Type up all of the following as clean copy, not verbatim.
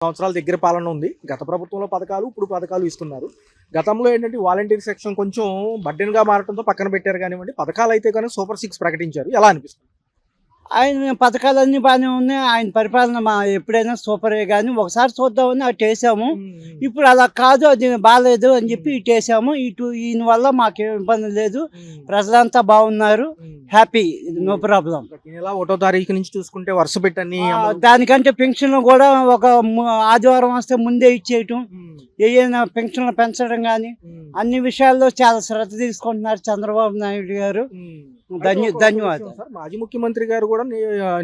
సంవత్సరాల దగ్గర పాలన ఉంది. గత ప్రభుత్వంలో పథకాలు, ఇప్పుడు పథకాలు ఇస్తున్నారు. గతంలో ఏంటంటే వాలంటీర్ సెక్షన్ కొంచెం బర్డెన్‌గా మారడంతో పక్కన పెట్టారు గానివ్వండి. పథకాలైతే గాని సూపర్ 6 ప్రకటించారు. ఎలా అనిపిస్తుంది? ఆయన పథకాలన్నీ బాగానే ఉన్నాయి. ఆయన పరిపాలన ఎప్పుడైనా సూపరే గానీ, ఒకసారి చూద్దామని అటేసాము. ఇప్పుడు అలా కాదు, అది బాలేదు అని చెప్పి ఇటేసాము. ఈయన వల్ల మాకేం ఇబ్బంది లేదు. ప్రజలంతా బాగున్నారు. Happy, no problem. ప్రతి నెల 1వ తారీఖు నుంచి చూసుకుంటే వరుస పెట్టి అన్ని దానికంటే పెన్షన్ కూడా ఒక ఆదివారం వస్తే ముందే ఇచ్చేయటం, ఏదైనా పెన్షన్లు పెంచడం కానీ అన్ని విషయాల్లో చాలా శ్రద్ధ తీసుకుంటున్నారు చంద్రబాబు నాయుడు గారు. ధన్యవాదాలు. మాజీ ముఖ్యమంత్రి గారు కూడా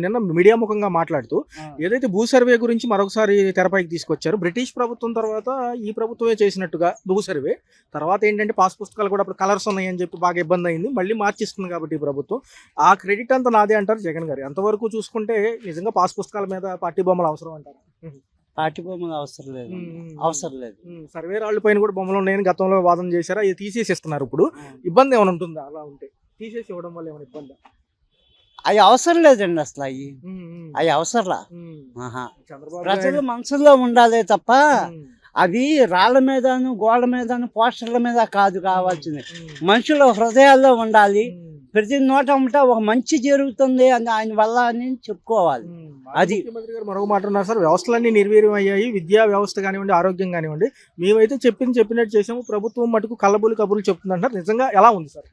నిన్న మీడియా ముఖంగా మాట్లాడుతూ ఏదైతే భూ సర్వే గురించి మరొకసారి తెరపైకి తీసుకొచ్చారు. బ్రిటిష్ ప్రభుత్వం తర్వాత ఈ ప్రభుత్వమే చేసినట్టుగా భూ సర్వే తర్వాత ఏంటంటే పాస్ పుస్తకాలు కూడా అప్పుడు కలర్స్ ఉన్నాయని చెప్పి బాగా ఇబ్బంది అయింది. మళ్ళీ మార్చిస్తుంది కాబట్టి ఈ ప్రభుత్వం ఆ క్రెడిట్ అంతా నాదే అంటారు జగన్ గారు. ఎంతవరకు చూసుకుంటే నిజంగా పాస్ పుస్తకాల మీద పార్టీ బొమ్మలు అవసరం అంటారు? పార్టీ బొమ్మలు అవసరం లేదు, అవసరం లేదు. సర్వే రాళ్ళ పైన కూడా బొమ్మలు ఉన్నాయని గతంలో వాదన చేశారు. అవి తీసేసి ఇస్తున్నారు. ఇప్పుడు ఇబ్బంది ఏమైనా ఉంటుందా అలా ఉంటే? తీసేసి ఇవ్వడం వల్ల ఏమైనా ఇబ్బంది? అవి అవసరం లేదండి, అసలు అవి అవసరంలా. ప్రజలు మనసులో ఉండాలి తప్ప అవి రాళ్ళ మీదను గోడ మీదను పోస్టర్ల మీద కాదు కావాల్సింది. మనుషుల హృదయాల్లో ఉండాలి. ప్రతి నోట ఉంటే ఒక మంచి జరుగుతుంది అని ఆయన వల్ల అని చెప్పుకోవాలి. అది ముఖ్యమంత్రి గారు మరొక మాట ఉన్నారు సార్, వ్యవస్థలన్నీ నిర్వీర్యం అయ్యాయి. విద్యా వ్యవస్థ కానివ్వండి, ఆరోగ్యం కానివ్వండి, మేమైతే చెప్పినట్టు చేసాము, ప్రభుత్వం మటుకు కళ్ళబుల్లి కబుర్లు చెప్తుందంటారు. నిజంగా ఎలా ఉంది సార్?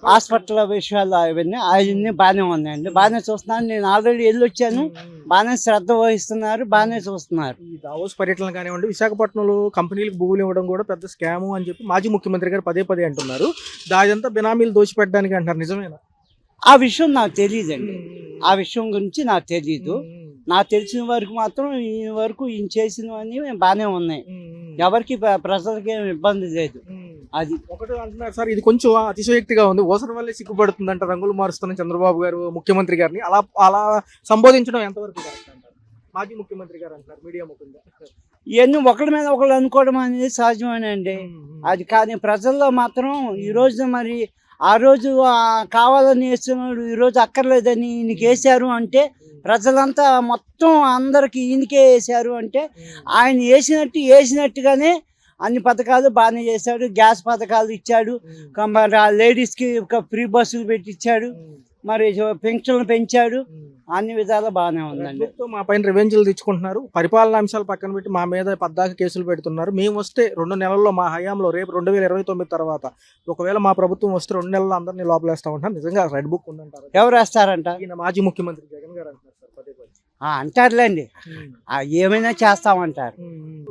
హాస్పిటల్ విషయాలు అవన్నీ బాగానే ఉన్నాయండి, బాగానే చూస్తున్నాను. నేను ఆల్రెడీ వెళ్ళి వచ్చాను. బాగానే శ్రద్ధ వహిస్తున్నారు, బాగానే చూస్తున్నారు. ఈ దావోస్ పర్యటన కానివ్వండి, విశాఖపట్నంలో కంపెనీలకు భూములు ఇవ్వడం కూడా పెద్ద స్కాము అని చెప్పి మాజీ ముఖ్యమంత్రి గారు పదే అంటున్నారు. దాదంతా బినామీలు దోచిపెట్టడానికి అంటారు. నిజమేనా? ఆ విషయం నాకు తెలియదండి. ఆ విషయం గురించి నాకు తెలియదు. నాకు తెలిసిన వరకు మాత్రం ఈ వరకు ఈయన చేసినవన్నీ బాగానే ఉన్నాయి. ఎవరికి ప్రజలకి ఏమి ఇబ్బంది లేదు. అది ఒకటి అంటున్నారు సార్, ఇది కొంచెం అతిశయోక్తిగా ఉంది. ఓసరి వల్లే సిగ్గుపడుతుందంట రంగులు మారుస్తున్న చంద్రబాబు గారు ముఖ్యమంత్రి గారిని అలా సంబోధించడం ఎంతవరకు కరెక్ట్ అంటారు? మాజీ ముఖ్యమంత్రి గారు అంటారు మీడియా ముఖ్యంగా. ఇవన్నీ ఒకరి మీద ఒకరు అనుకోవడం అనేది సహజమేనండి. అది కానీ ప్రజల్లో మాత్రం ఈరోజు మరి ఆ రోజు కావాలని వేస్తున్నాడు, ఈరోజు అక్కర్లేదని ఈయనకి వేసారు అంటే ప్రజలంతా మొత్తం అందరికి ఈయనకే వేసారు అంటే ఆయన వేసినట్టుగానే అన్ని పథకాలు బాగానే చేశాడు. గ్యాస్ పథకాలు ఇచ్చాడు, లేడీస్కి ఫ్రీ బస్సులు పెట్టించాడు, మరి పెన్షన్లు పెంచాడు. అన్ని విధాలు బాగానే ఉందండి. మా పైన రివెంజ్లు తెచ్చుకుంటున్నారు. పరిపాలన అంశాలు పక్కన పెట్టి మా మీద పద్దాక కేసులు పెడుతున్నారు. మేము వస్తే 2 నెలల్లో మా హయాంలో రేపు 2029 తర్వాత ఒకవేళ మా ప్రభుత్వం వస్తే 2 నెలల్లో అందరినీ లోపలేస్తా ఉంటారు. నిజంగా రెడ్ బుక్ ఉందంటారు. ఎవరు వేస్తారంట? ఈయన మాజీ ముఖ్యమంత్రి జగన్ గారు అంటున్నారు సార్ పదే. అంటారులేండి, ఏమైనా చేస్తామంటారు.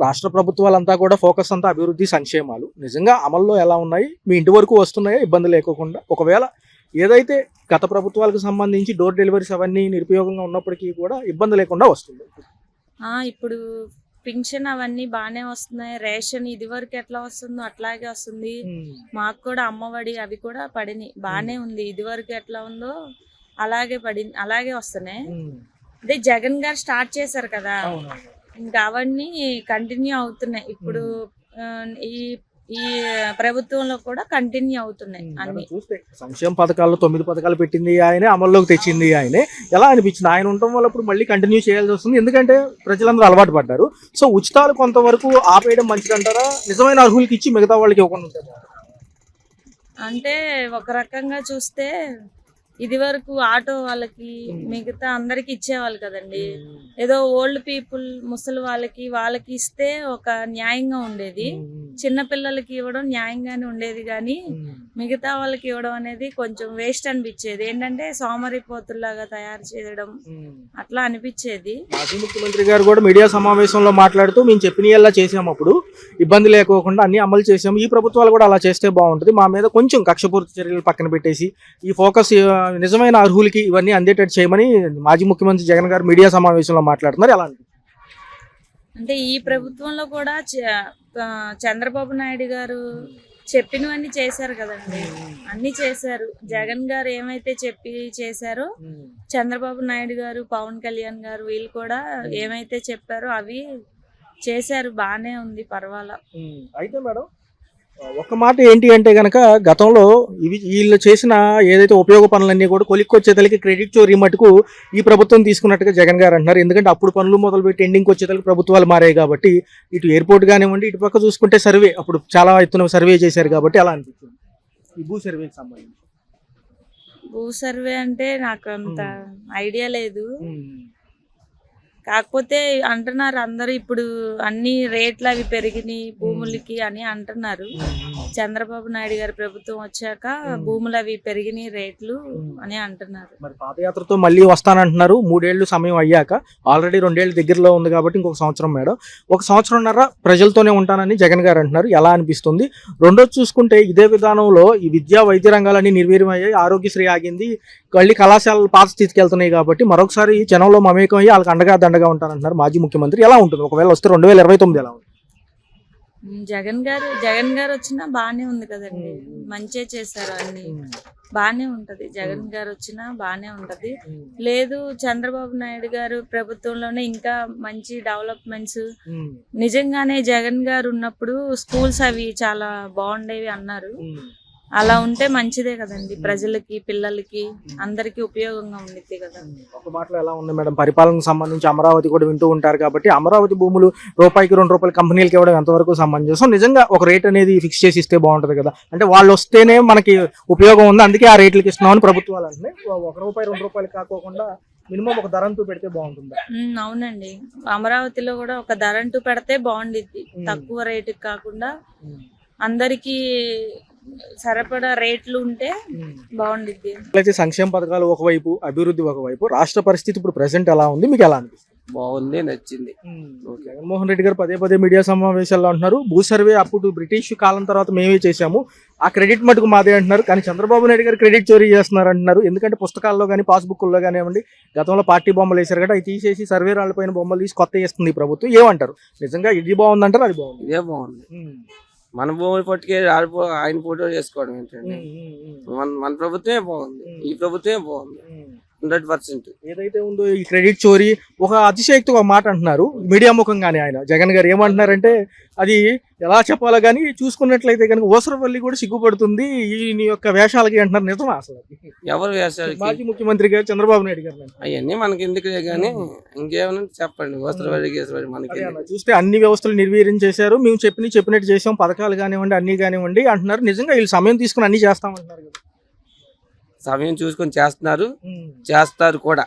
రాష్ట్ర ప్రభుత్వాలంతా కూడా ఫోకస్ అంతా అభివృద్ధి సంక్షేమాలు నిజంగా అమల్లో ఎలా ఉన్నాయి? మీ ఇంటి వరకు వస్తున్నాయా ఇబ్బంది లేకోకుండా? ఒకవేళ ఏదైతే గత ప్రభుత్వాలకు సంబంధించి డోర్ డెలివరీస్ అవన్నీ నిరుపయోగంగా ఉన్నప్పటికీ కూడా ఇబ్బంది లేకుండా వస్తుంది. ఇప్పుడు పింఛన్ అవన్నీ బాగానే వస్తున్నాయి. రేషన్ ఇది వరకు ఎట్లా వస్తుందో అట్లాగే వస్తుంది. మాకు కూడా అమ్మఒడి అవి కూడా పడినాయి, బాగానే ఉంది. ఇది వరకు ఎట్లా ఉందో అలాగే పడింది, అలాగే వస్తున్నాయి. అదే జగన్ గారు స్టార్ట్ చేశారు కదా, ఇంకా అవన్నీ కంటిన్యూ అవుతున్నాయి. ఇప్పుడు ఈ ప్రభుత్వంలో కూడా కంటిన్యూ అవుతున్నాయి అన్ని. చూస్తే సంక్షేమ పథకాల్లో 9 పథకాలు పెట్టింది ఆయనే, అమల్లోకి తెచ్చింది ఆయనే. ఎలా అనిపించింది? ఆయన ఉండటం వల్ల ఇప్పుడు మళ్ళీ కంటిన్యూ చేయాల్సి వస్తుంది, ఎందుకంటే ప్రజలందరూ అలవాటు పడ్డారు. సో ఉచితాలు కొంతవరకు ఆపేయడం మంచిదంటారా? నిజమైన అర్హులకి ఇచ్చి మిగతా వాళ్ళకి ఇవ్వకుండా ఉంటారు అంటే ఒక రకంగా చూస్తే ఇది వరకు ఆటో వాళ్ళకి మిగతా అందరికి ఇచ్చేవాళ్ళు కదండి. ఏదో ఓల్డ్ పీపుల్ ముసలి వాళ్ళకి ఇస్తే ఒక న్యాయంగా ఉండేది. చిన్న పిల్లలకి ఇవ్వడం న్యాయంగానే ఉండేది, కానీ మిగతా వాళ్ళకి ఇవ్వడం అనేది కొంచెం వేస్ట్ అనిపించేది. ఏంటంటే సోమరిపోతుల్లాగా తయారు చేయడం అట్లా అనిపించేది. మాజీ ముఖ్యమంత్రి గారు కూడా మీడియా సమావేశంలో మాట్లాడుతూ మేము చెప్పినలా చేసాము, అప్పుడు ఇబ్బంది లేకోకుండా అన్ని అమలు చేసాము, ఈ ప్రభుత్వాలు కూడా అలా చేస్తే బాగుంటుంది, మా మీద కొంచెం కక్షపూర్తి చర్యలు పక్కన పెట్టేసి ఈ ఫోకస్ నిజమైన అర్హులకి ఇవన్నీ అందేటట్టు చేయమని మాజీ ముఖ్యమంత్రి జగన్ గారు మీడియా సమావేశంలో మాట్లాడుతున్నారు. ఎలా అంటే ఈ ప్రభుత్వంలో కూడా చంద్రబాబు నాయుడు గారు చెప్పినవన్నీ చేశారు కదండి, అన్ని చేశారు. జగన్ గారు ఏమైతే చేశారో చంద్రబాబు నాయుడు గారు, పవన్ కళ్యాణ్ గారు వీళ్ళు కూడా ఏమైతే చెప్పారో అవి చేశారు. బాగానే ఉంది, పర్వాలా. అయితే మేడం ఒక మాట ఏంటి అంటే గనక గతంలో వీళ్ళు చేసిన ఏదైతే ఉపయోగ పనులన్నీ కూడా కొలిక్కొచ్చేతలకి క్రెడిట్ చోరీ మటుకు ఈ ప్రభుత్వం తీసుకున్నట్టుగా జగన్ గారు అంటున్నారు. ఎందుకంటే అప్పుడు పనులు మొదలుపెట్టి ఎండింగ్కి వచ్చేతలకి ప్రభుత్వాలు మారాయి కాబట్టి ఇటు ఎయిర్పోర్ట్ కానివ్వండి, ఇటు పక్క చూసుకుంటే సర్వే అప్పుడు చాలా ఎత్తున సర్వే చేశారు కాబట్టి అలా అనిపించింది ఈ భూ సర్వేకి సంబంధించి. భూ సర్వే అంటే నాకు అంత ఐడియా లేదు. కాకపోతే అంటున్నారు అందరూ ఇప్పుడు అన్ని రేట్లు అవి పెరిగినాయి భూములకి అని అంటున్నారు. చంద్రబాబు నాయుడు గారి ప్రభుత్వం వచ్చాక భూములు అవి పెరిగినాయి రేట్లు అని అంటున్నారు. మరి పాదయాత్రతో మళ్ళీ వస్తానంటున్నారు. 3 ఏళ్ళు సమయం అయ్యాక ఆల్రెడీ 2 ఏళ్ళు దగ్గరలో ఉంది కాబట్టి ఇంకొక సంవత్సరం మేడం, 1 సంవత్సరంన్నర ప్రజలతోనే ఉంటానని జగన్ గారు అంటున్నారు. ఎలా అనిపిస్తుంది? రెండోది చూసుకుంటే ఇదే విధానంలో ఈ విద్యా వైద్య రంగాలన్నీ నిర్వీర్యమయ్యాయి, ఆరోగ్యశ్రీ ఆగింది, మళ్ళీ కళాశాలలు పాత స్థితికి వెళ్తున్నాయి కాబట్టి మరొకసారి జనంలో మమేకం అయ్యి వాళ్ళకి అండగా దండగా ఉంటారంటున్నారు మాజీ ముఖ్యమంత్రి. ఎలా ఉంటుంది ఒకవేళ వస్తే 2029 ఎలా ఉంటుంది? జగన్ గారు వచ్చినా బానే ఉంది కదండి, మంచిగా చేశారు అన్ని, బానే ఉంటది. జగన్ గారు వచ్చినా బానే ఉంటది. లేదు చంద్రబాబు నాయుడు గారు ప్రభుత్వంలోనే ఇంకా మంచి డెవలప్మెంట్స్, నిజంగానే జగన్ గారు ఉన్నప్పుడు స్కూల్స్ అవి చాలా బాగుండేవి అన్నారు. అలా ఉంటే మంచిదే కదండి, ప్రజలకి పిల్లలకి అందరికి ఉపయోగంగా ఉండిద్ది కదా. ఒక మాటలో ఎలా ఉంది మేడం పరిపాలనకు సంబంధించి? అమరావతి కూడా వింటూ ఉంటారు కాబట్టి అమరావతి భూములు రూపాయికి 2 రూపాయలు కంపెనీలకి ఇవ్వడం ఎంతవరకు సమంజసం? నిజంగా ఒక రేట్ అనేది ఫిక్స్ చేసి ఇస్తే బాగుంటది కదా, అంటే వాళ్ళు వస్తేనే మనకి ఉపయోగం ఉంది అందుకే ఆ రేట్లకి ఇస్తున్నామని ప్రభుత్వాలు అంటే 1 రూపాయి 2 రూపాయలు కాకోకుండా మినిమం ఒక ధర అంటూ పెడితే బాగుంటుంది. అవునండి, అమరావతిలో కూడా ఒక ధర అంటూ పెడితే బాగుండిద్ది, తక్కువ రేటుకి కాకుండా అందరికి సరిపడా రేట్లు ఉంటే బాగుండిద్ది. అయితే సంక్షేమ పథకాలు ఒకవైపు, అభివృద్ధి ఒకవైపు, రాష్ట్ర పరిస్థితి ఇప్పుడు ప్రెసెంట్ ఎలా ఉంది, మీకు ఎలా అనిపిస్తుంది? బాగుంది, నచ్చింది. జగన్మోహన్ రెడ్డి గారు పదే మీడియా సమావేశాల్లో అంటున్నారు భూ సర్వే అప్పుడు బ్రిటిష్ కాలం తర్వాత మేమే చేశాము, ఆ క్రెడిట్ మటుకు మాదే అంటున్నారు. కానీ చంద్రబాబు నాయుడు గారు క్రెడిట్ చోరీ చేస్తున్నారు అంటున్నారు. ఎందుకంటే పుస్తకాల్లో కానీ పాస్బుక్ల్లో కానివ్వండి, గతంలో పార్టీ బొమ్మలు వేశారు కదా, అవి తీసేసి సర్వే రాళ్ళపైన బొమ్మలు తీసి కొత్త వేస్తుంది ఈ ప్రభుత్వం. ఏమంటారు? నిజంగా ఇది బాగుందంటారు? అది బాగుంది? ఇదే బాగుంది. మన భూమి పట్టుకే ఆయన ఫోటో చేసుకోవడం ఏంటండి, మన ప్రభుత్వమే బాగుంది, ఈ ప్రభుత్వమే బాగుంది 100%. ఏదైతే ఉందో ఈ క్రెడిట్ చోరీ ఒక అతిశయక్తి ఒక మాట అంటున్నారు మీడియా ముఖంగానే. ఆయన జగన్ గారు ఏమంటున్నారంటే అది ఎలా చెప్పాలో కానీ చూసుకున్నట్లయితే కనుక ఓసరపల్లి కూడా సిగ్గుపడుతుంది ఈ యొక్క వేషాలకి అంటున్నారు. నిజమా అసలు? ఎవరు వేషాలు? మాజీ ముఖ్యమంత్రి గారు చంద్రబాబు నాయుడు గారు. అవన్నీ మనకి ఎందుకులే కానీ ఇంకేమన్నా చెప్పండి. వస్త్రపడి మనకి చూస్తే అన్ని వ్యవస్థలు నిర్వీర్యం చేశారు, మేము చెప్పినట్టు చేసాం, పథకాలు కానివ్వండి అన్ని కానివ్వండి అంటున్నారు. నిజంగా వీళ్ళు సమయం తీసుకుని అన్ని చేస్తామంటున్నారు కదా. సమయం చూసుకొని చేస్తున్నారు, చేస్తారు కూడా.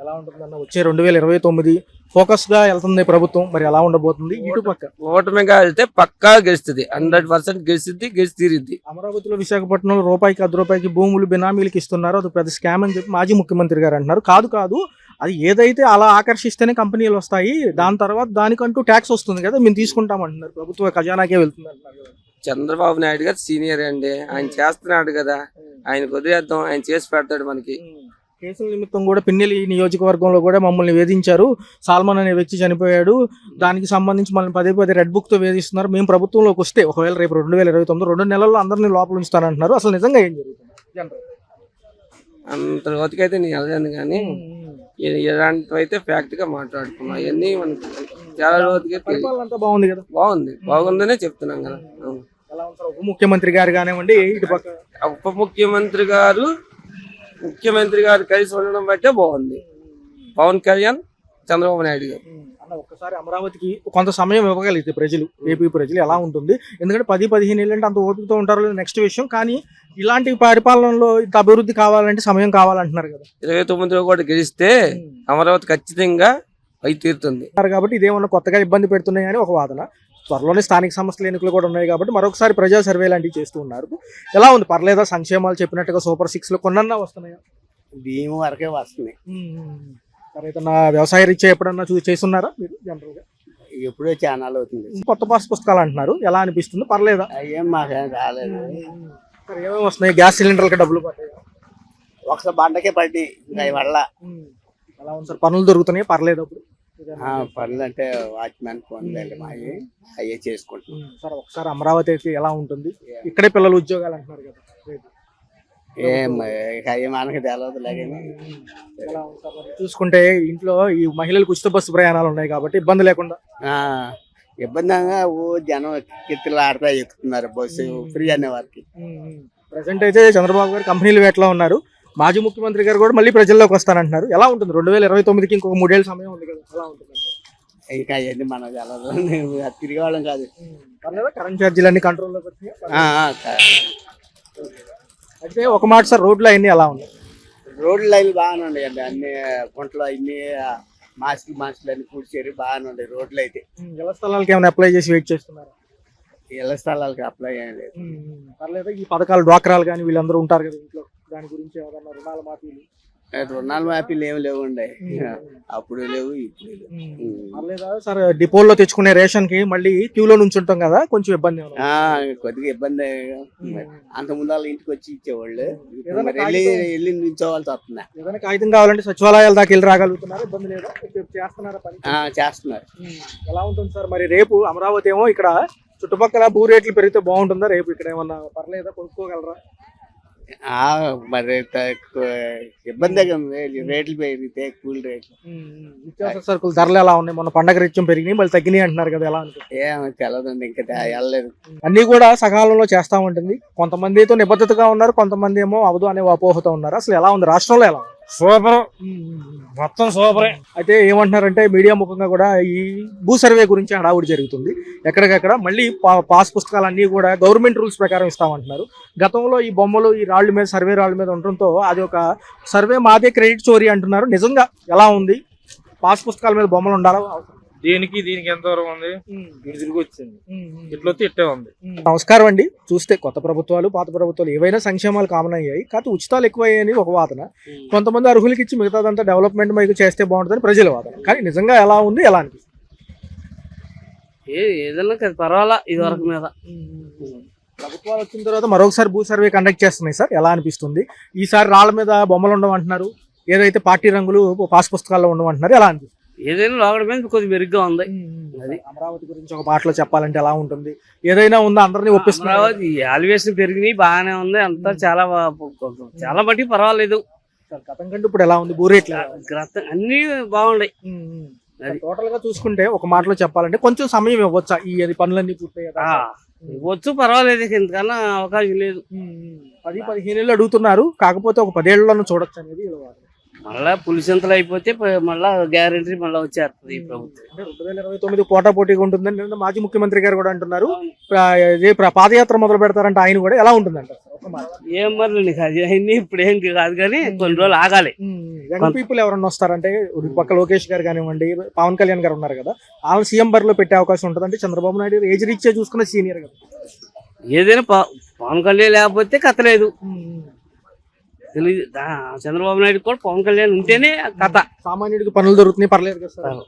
ఎలా ఉంటుందన్న వచ్చే 2029 ఫోకస్ గా వెళ్తుంది ప్రభుత్వం, మరి ఎలా ఉండబోతుంది? ఇటు పక్క ఓటమిగా వెళ్తే పక్కా గెలుస్తుంది, 100% గెలిచింది, గెలిచి తీరుద్ది. అమరావతిలో విశాఖపట్నంలో రూపాయికి 10 రూపాయలకి భూములు బినామీలకి ఇస్తున్నారు, అది పెద్ద స్కామ్ అని చెప్పి మాజీ ముఖ్యమంత్రి గారు అంటున్నారు. కాదు అది ఏదైతే అలా ఆకర్షిస్తేనే కంపెనీలు వస్తాయి, దాని తర్వాత దానికంటూ ట్యాక్స్ వస్తుంది కదా, మేము తీసుకుంటామంటున్నారు, ప్రభుత్వ ఖజానాకే వెళ్తుంది అంటున్నారు. చంద్రబాబు నాయుడు గారు సీనియర్ అండి, ఆయన చేస్తున్నాడు కదా, ఆయన వదిలేద్దాం, ఆయన చేసి పెడతాడు మనకి. కేసుల నిమిత్తం కూడా పిన్నెలి నియోజకవర్గంలో కూడా మమ్మల్ని వేధించారు, సాల్మన్ అనే వ్యక్తి చనిపోయాడు, దానికి సంబంధించి మళ్ళీ పదే రెడ్ బుక్ తో వేధిస్తున్నారు, మేము ప్రభుత్వంలోకి వస్తే ఒకవేళ రేపు 2029 2 నెలల్లో అందరినీ లోపల ఉంచుతానంటున్నారు. అసలు నిజంగా ఏం జరుగుతుంది? అంత రోజుకైతే నేను వెళ్ళాను కానీ ఇలాంటివి అయితే ఫ్యాక్ట్ గా మాట్లాడుకున్నాం. అవన్నీ మనకి చాలా రోజుకి బాగుంది కదా, బాగుందనే చెప్తున్నాం కదా. ఉప ముఖ్యమంత్రి గారు కానివ్వండి, ఇటు పక్క ఉప ముఖ్యమంత్రి గారు కలిసి ఉండడం బట్టే బాగుంది. పవన్ కళ్యాణ్, చంద్రబాబు నాయుడు గారు. ఒక్కసారి అమరావతికి కొంత సమయం ఇవ్వగలిగితే ప్రజలు, ఏపీ ప్రజలు ఎలా ఉంటుంది? ఎందుకంటే 10-15 ఏళ్ళంటే అంత ఓపికతో ఉంటారో లేదు నెక్స్ట్ విషయం, కానీ ఇలాంటి పరిపాలనలో ఇంత అభివృద్ధి కావాలంటే సమయం కావాలంటున్నారు కదా. 29లో కూడా గెలిస్తే అమరావతి ఖచ్చితంగా అయి తీరుతుంది కాబట్టి ఇదేమన్నా కొత్తగా ఇబ్బంది పెడుతున్నాయని ఒక వాదన. త్వరలోనే స్థానిక సంస్థల ఎన్నికలు కూడా ఉన్నాయి కాబట్టి మరొకసారి ప్రజా సర్వే లాంటివి చేస్తూ ఉన్నారు. ఎలా ఉంది? పర్లేదా? సంక్షేమాలు చెప్పినట్టుగా సూపర్ 6 లో కొన్నా వస్తున్నాయా? బియ్యం వరకే వస్తున్నాయి. మరి ఏదన్నా వ్యవసాయ రీత్యా ఎప్పుడన్నా చేస్తున్నారా మీరు? జనరల్ గా ఎప్పుడో ఛానల్ అవుతుంది. కొత్త పాస్ పుస్తకాలు అంటున్నారు, ఎలా అనిపిస్తుంది? పర్లేదా? అయ్యేం మాకేం రాలేదు. మరి ఏమేమి వస్తున్నాయి? గ్యాస్ సిలిండర్లకి డబ్బులు పడ్డాయి, ఒకసారి బండకే పడ్డాయి వల్ల. ఎలా ఉంది సార్? పనులు దొరుకుతున్నాయి? పర్లేదు అప్పుడు? పనులు అంటే వాచ్మెన్ ఫోన్లు అయ్యే చేసుకుంటున్నాం సార్. ఒకసారి అమరావతి అయితే ఎలా ఉంటుంది? ఇక్కడే పిల్లలు ఉద్యోగాలు అంటున్నారు కదా, మనకి తెలియదు. చూసుకుంటే ఇంట్లో ఈ మహిళలకు ఉచిత బస్సు ప్రయాణాలు ఉన్నాయి కాబట్టి ఇబ్బంది లేకుండా ఇబ్బందిగా ఓ జనం కిత్తులు ఆడతా ఎక్కుతున్నారు బస్సు ఫ్రీ అనే వారికి. ప్రజెంట్ అయితే చంద్రబాబు గారు కంపెనీలు వేటలో ఉన్నారు. మాజీ ముఖ్యమంత్రి గారు కూడా మళ్ళీ ప్రజల్లోకి వస్తానంటున్నారు. ఎలా ఉంటుంది 2029కి ఇంకొక 3 ఏళ్ళ సమయం ఉంది కదా, ఎలా ఉంటుంది? ఇంకా అవన్నీ మనం తెలదు, మేము అది తిరిగేవాళ్ళం కాదు. పర్లేదా కరెంట్ ఛార్జీలు అన్ని కంట్రోల్లోకి వచ్చినాయి? ఆ, అయితే ఒక మాట సార్, రోడ్లు అవన్నీ ఎలా ఉన్నాయి? రోడ్లు లైన్లు బాగానే ఉన్నాయండి. అన్ని గుంటలు అన్ని మాస్కులు అన్ని పూడ్చేరి బాగానే ఉన్నాయి రోడ్లు అయితే. ఇళ్ల స్థలాలకి ఏమైనా అప్లై చేసి వెయిట్ చేస్తున్నారు? ఇళ్ల స్థలాలకి అప్లై ఏం లేదు. పర్లేదా ఈ పథకాలు డ్వాక్రాలు కానీ వీళ్ళందరూ ఉంటారు కదా ఇంట్లో, దాని గురించి ఏదన్నా రుణాల మాఫీలు? రుణాలు మాఫీలు ఏమి లేవు ఉండే, అప్పుడు లేవు ఇప్పుడు లేవు. పర్లేదా సార్, డిపోల్లో తెచ్చుకునే రేషన్ కి మళ్ళీ క్యూలో నుంచి ఉంటాం కదా, కొంచెం ఇబ్బంది ఏమన్నా? కొద్దిగా ఇబ్బంది. అంత ముందు వాళ్ళ ఇంటికి వచ్చి ఇచ్చేవాళ్ళు, ఏదైనా మరి వెళ్ళి నిల్చోవాల్సి వస్తుంది. ఏదైనా కాగితం కావాలంటే సచివాలయాల దాకా వెళ్ళి రాగలుగుతున్నారు, ఇబ్బంది లేదా? చేస్తున్నారా పని? చేస్తున్నారు. ఎలా ఉంటుంది సార్ మరి రేపు అమరావతి ఏమో ఇక్కడ చుట్టుపక్కల భూ రేట్లు పెరిగితే బాగుంటుందా? రేపు ఇక్కడ ఏమన్నా పర్లేదా, కొనుక్కోగలరా? మరి ఇబ్బందిగా ఉంది, రేట్లు పెరిగితే కూల్ రేట్లు. నిత్యావసర సరుకులు ధరలు ఎలా ఉన్నాయి? మొన్న పండగ రీత్యం పెరిగినాయి, మళ్ళీ తగ్గినాయి అంటున్నారు కదా, ఎలా అనుకుంటుంది? ఏమో తెలదండి, ఇంకా వెళ్ళలేదు. అన్ని కూడా సకాలంలో చేస్తా ఉంటుంది. కొంతమంది అయితే నిబద్ధతగా ఉన్నారు, కొంతమంది ఏమో అవదు అనే అపోహతో ఉన్నారు. అసలు ఎలా ఉంది రాష్ట్రంలో? ఎలా ఉంది? సూపర్, మొత్తం సూపరే. అయితే ఏమంటున్నారంటే మీడియా ముఖంగా కూడా ఈ భూ సర్వే గురించి హడావుడి జరుగుతుంది. ఎక్కడికక్కడ మళ్ళీ పాస్ పుస్తకాలన్నీ కూడా గవర్నమెంట్ రూల్స్ ప్రకారం ఇస్తామంటున్నారు. గతంలో ఈ బొమ్మలు ఈ రాళ్ళ మీద, సర్వే రాళ్ళ మీద ఉండటంతో అది ఒక సర్వే మాదే క్రెడిట్ చోరీ అంటున్నారు. నిజంగా ఎలా ఉంది? పాస్ పుస్తకాల మీద బొమ్మలు ఉండాలా? దీనికి ఎంత దూరం ఉంది? ఇటు తిరిగి వచ్చింది, ఇట్లా వచ్చి ఇట్టే ఉంది. నమస్కారం అండి. చూస్తే కొత్త ప్రభుత్వాలు పాత ప్రభుత్వాలు ఏవైనా సంక్షేమాలు కామన్ అయ్యాయి, కాకపోతే ఉచితాలు ఎక్కువ అయ్యాయని ఒక వాదన. కొంతమంది అర్హులకి ఇచ్చి మిగతాదంతా డెవలప్మెంట్ మీకు చేస్తే బాగుంటుందని ప్రజల వాదన. కానీ నిజంగా ఎలా ఉంది, ఎలా అనిపిస్తుంది? ఏదైనా పర్వాలా ఇది వరకు మీద. ప్రభుత్వాలు వచ్చిన తర్వాత మరొకసారి భూ సర్వే కండక్ట్ చేస్తున్నాయి సార్, ఎలా అనిపిస్తుంది? ఈసారి రాళ్ళ మీద బొమ్మలు ఉండమంటున్నారు, ఏదైతే పార్టీ రంగులు పాస్ పుస్తకాల్లో ఉండమంటున్నారు, ఎలా అనిపిస్తుంది? ఏదైనా లోకడ మీద కొద్దిగా మెరుగ్గా ఉంది. అది అమరావతి గురించి ఒక మాటలో చెప్పాలంటే ఎలా ఉంటుంది? ఏదైనా ఉందా? అందరినీ ఒప్పిస్తున్నారు. అమరావతి వాల్యుయేషన్ పెరిగినాయి, బాగానే ఉంది, అంతా చాలా చాలా మటుకు పర్వాలేదు. గతం కంటే ఇప్పుడు ఎలా ఉంది భూ రేట్లు? అన్ని బాగున్నాయి. టోటల్ గా చూసుకుంటే ఒక మాటలో చెప్పాలంటే కొంచెం సమయం ఇవ్వచ్చా ఈ పనులన్నీ పూర్తయ్యా? ఇవ్వచ్చు, పర్వాలేదు, ఇంతకన్నా అవకాశం లేదు. 10-15 ఏళ్ళు అడుగుతున్నారు, కాకపోతే ఒక 10 ఏళ్లలో చూడొచ్చు అనేది మళ్ళా పులిసెంతలు అయిపోతే మళ్ళా గ్యారెంటీ మళ్ళీ వచ్చేస్తుంది ఈ ప్రభుత్వం. 2029 పోటా పోటీగా ఉంటుందని నిన్న మాజీ ముఖ్యమంత్రి గారు కూడా అంటున్నారు. పాదయాత్ర మొదలు పెడతారంటే ఆయన కూడా, ఎలా ఉంటుందంట? ఏం మరి నీకు అది అయింది ఇప్పుడు ఏం కాదు, కానీ కొన్ని రోజులు ఆగాలి. యంగ్ పీపుల్ ఎవరన్నా వస్తారంటే పక్క లోకేష్ గారు కానివ్వండి, పవన్ కళ్యాణ్ గారు ఉన్నారు కదా, వాళ్ళని సీఎం బరిలో పెట్టే అవకాశం ఉంటుంది. అంటే చంద్రబాబు నాయుడు ఏజ్ రీచ్ చూసుకున్న సీనియర్ కదా, ఏదైనా పవన్ కళ్యాణ్ లేకపోతే కథలేదు. చంద్రబాబు నాయుడు కూడా పవన్ కళ్యాణ్ ఉంటేనే కథ. సామాన్యుడికి పనులు దొరుకుతున్నాయి, పర్లేదు కదా సార్.